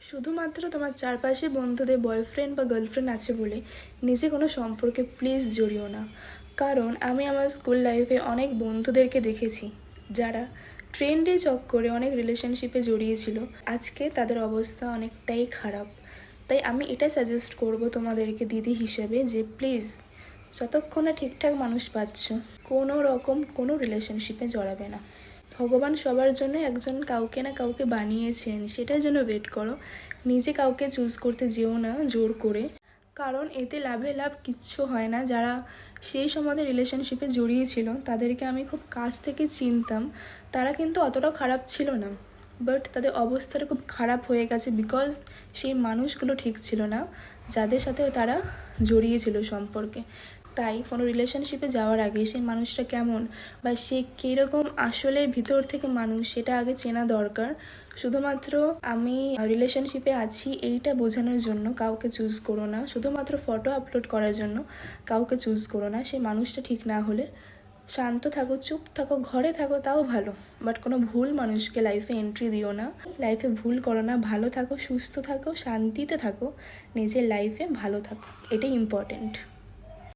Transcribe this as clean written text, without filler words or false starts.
শুধুমাত্র তোমার চারপাশে বন্ধুদের বয়ফ্রেন্ড বা গার্লফ্রেন্ড আছে বলে নিজে কোনো সম্পর্কে প্লিজ জড়িও না। কারণ আমি আমার স্কুল লাইফে অনেক বন্ধুদেরকে দেখেছি যারা ট্রেন্ডে চক্করে অনেক রিলেশনশিপে জড়িয়েছিল, আজকে তাদের অবস্থা অনেকটাই খারাপ। তাই আমি এটা সাজেস্ট করব তোমাদেরকে দিদি হিসেবে যে প্লিজ যতক্ষণ না ঠিকঠাক মানুষ পাচ্ছ কোনো রকম কোনো রিলেশনশিপে জড়াবে না। ভগবান সবার জন্য একজন কাউকে না কাউকে বানিয়েছেন, সেটার জন্য ওয়েট করো। নিজে কাউকে চুজ করতে যেও না জোর করে, কারণ এতে লাভে লাভ কিচ্ছু হয় না। যারা সেই সময় রিলেশনশিপে জড়িয়েছিল তাদেরকে আমি খুব কাছ থেকে চিনতাম, তারা কিন্তু অতটাও খারাপ ছিল না, বাট তাদের অবস্থাটা খুব খারাপ হয়ে গেছে বিকজ সেই মানুষগুলো ঠিক ছিল না যাদের সাথে তারা জড়িয়েছিল সম্পর্কে। তাই কোনো রিলেশনশিপে যাওয়ার আগে সেই মানুষটা কেমন বা সে কীরকম আসলে ভিতর থেকে মানুষ সেটা আগে চেনা দরকার। শুধুমাত্র আমি রিলেশনশিপে আছি এইটা বোঝানোর জন্য কাউকে চুজ করো না, শুধুমাত্র ফটো আপলোড করার জন্য কাউকে চুজ করো না। সেই মানুষটা ঠিক না হলে শান্ত থাকো, চুপ থাকো, ঘরে থাকো, তাও ভালো, বাট কোনো ভুল মানুষকে লাইফে এন্ট্রি দিও না। লাইফে ভুল করো না, ভালো থাকো, সুস্থ থাকো, শান্তিতে থাকো, নিজের লাইফে ভালো থাকো, এটাই ইম্পর্টেন্ট।